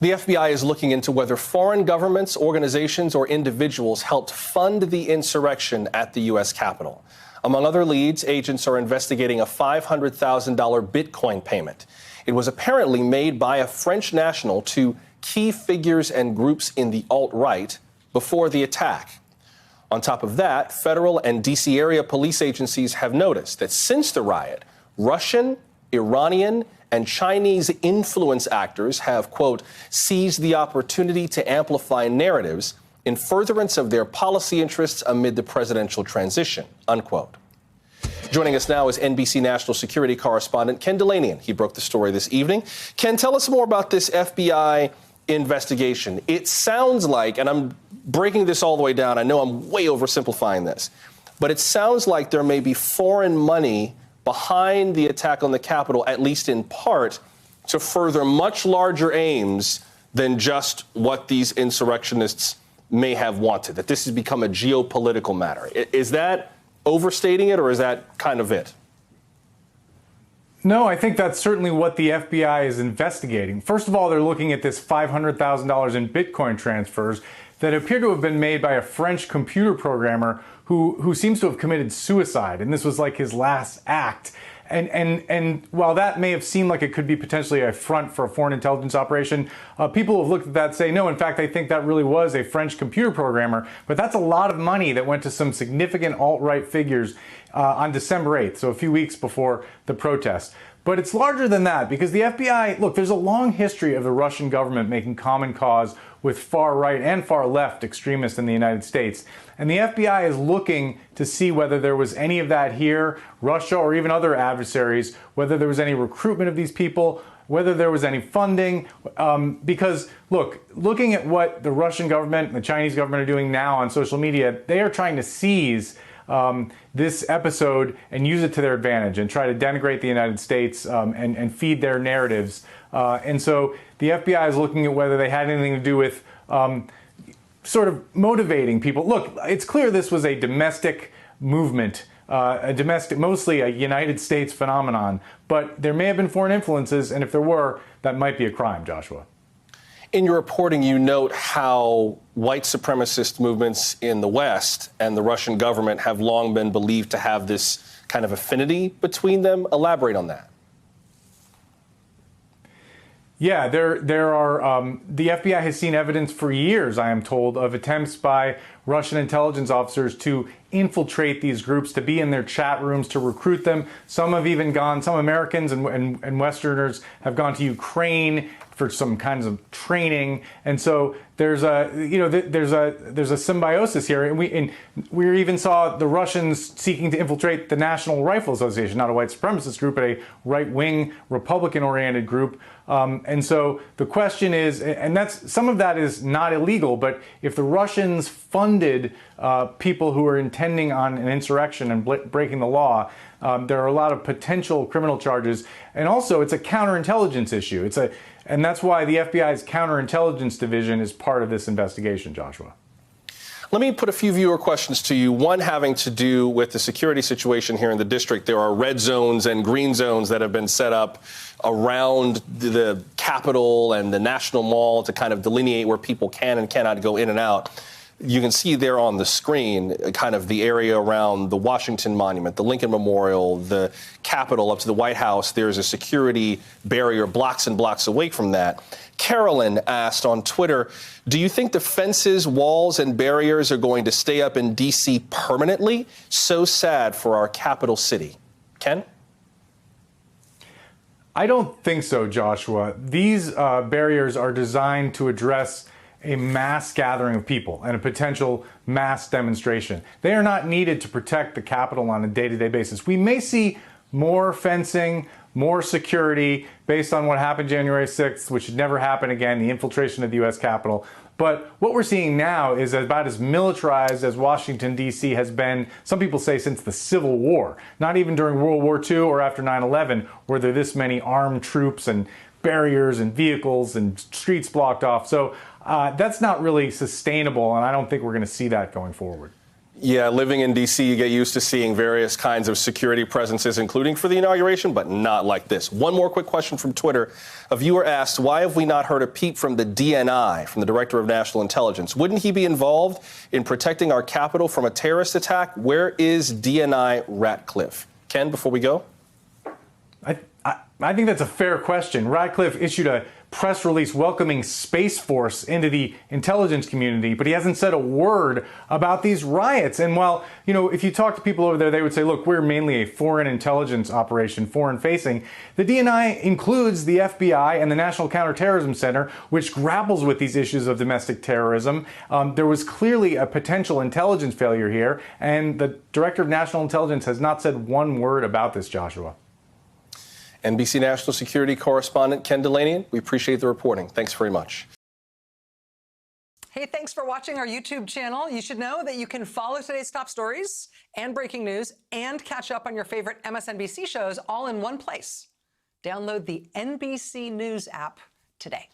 The FBI is looking into whether foreign governments, organizations, or individuals helped fund the insurrection at the U.S. Capitol. Among other leads, agents are investigating a $500,000 Bitcoin payment. It was apparently made by a French national to key figures and groups in the alt-right before the attack. On top of that, federal and D.C. area police agencies have noticed that since the riot, Russian, Iranian, and Chinese influence actors have, quote, seized the opportunity to amplify narratives in furtherance of their policy interests amid the presidential transition, unquote. Joining us now is NBC national security correspondent Ken Dilanian. He broke the story this evening. Ken, tell us more about this FBI investigation. It sounds like, and I'm breaking this all the way down, I know I'm way oversimplifying this, but it sounds like there may be foreign money behind the attack on the Capitol, at least in part, to further much larger aims than just what these insurrectionists may have wanted, that this has become a geopolitical matter. Is that overstating it, or is that kind of it? No, I think that's certainly what the FBI is investigating. First of all, they're looking at this $500,000 in Bitcoin transfers that appear to have been made by a French computer programmer who seems to have committed suicide, and this was like his last act. And while that may have seemed like it could be potentially a front for a foreign intelligence operation, people have looked at that and say, no, in fact, I think that really was a French computer programmer, but that's a lot of money that went to some significant alt-right figures on December 8th, so a few weeks before the protest. But it's larger than that, because the FBI, look, there's a long history of the Russian government making common cause with far-right and far-left extremists in the United States. And the FBI is looking to see whether there was any of that here, Russia or even other adversaries, whether there was any recruitment of these people, whether there was any funding. Because, look, looking at what the Russian government and the Chinese government are doing now on social media, they are trying to seize this episode and use it to their advantage and try to denigrate the United States and feed their narratives. And so the FBI is looking at whether they had anything to do with sort of motivating people. Look, it's clear this was a domestic movement, mostly a United States phenomenon, but there may have been foreign influences, and if there were, that might be a crime, Joshua. In your reporting, you note how white supremacist movements in the West and the Russian government have long been believed to have this kind of affinity between them. Elaborate on that. Yeah, there are, the FBI has seen evidence for years, I am told, of attempts by Russian intelligence officers to infiltrate these groups, to be in their chat rooms, to recruit them. Some have even gone, some Americans and Westerners have gone to Ukraine for some kinds of training. And so there's a, there's a symbiosis here. And we even saw the Russians seeking to infiltrate the National Rifle Association, not a white supremacist group, but a right-wing Republican-oriented group. And so the question is, and some of that is not illegal, but if the Russians funded people who are intending on an insurrection and breaking the law, there are a lot of potential criminal charges. And also, it's a counterintelligence issue. And that's why the FBI's counterintelligence division is part of this investigation, Joshua. Let me put a few viewer questions to you, one having to do with the security situation here in the district. There are red zones and green zones that have been set up around the Capitol and the National Mall to kind of delineate where people can and cannot go in and out. You can see there on the screen kind of the area around the Washington Monument, the Lincoln Memorial, the Capitol up to the White House. There's a security barrier blocks and blocks away from that. Carolyn asked on Twitter, do you think the fences, walls, and barriers are going to stay up in D.C. permanently? So sad for our capital city. Ken? I don't think so, Joshua. These barriers are designed to address a mass gathering of people and a potential mass demonstration. They are not needed to protect the Capitol on a day-to-day basis. We may see more fencing, more security based on what happened January 6th, which should never happen again, the infiltration of the U.S. Capitol. But what we're seeing now is about as militarized as Washington, D.C. has been, some people say, since the Civil War. Not even during World War II or after 9/11 were there this many armed troops and barriers and vehicles and streets blocked off. So that's not really sustainable, and I don't think we're going to see that going forward. Yeah, living in D.C., you get used to seeing various kinds of security presences, including for the inauguration, but not like this. One more quick question from Twitter. A viewer asked, why have we not heard a peep from the DNI, from the Director of National Intelligence? Wouldn't he be involved in protecting our capital from a terrorist attack? Where is DNI Ratcliffe? Ken, before we go? I think that's a fair question. Ratcliffe issued a press release welcoming Space Force into the intelligence community, but he hasn't said a word about these riots. And while, if you talk to people over there, they would say, look, we're mainly a foreign intelligence operation, foreign facing. The DNI includes the FBI and the National Counterterrorism Center, which grapples with these issues of domestic terrorism. There was clearly a potential intelligence failure here, and the Director of National Intelligence has not said one word about this, Joshua. NBC National Security Correspondent Ken Dilanian, we appreciate the reporting. Thanks very much. Hey, thanks for watching our YouTube channel. You should know that you can follow today's top stories and breaking news and catch up on your favorite MSNBC shows all in one place. Download the NBC News app today.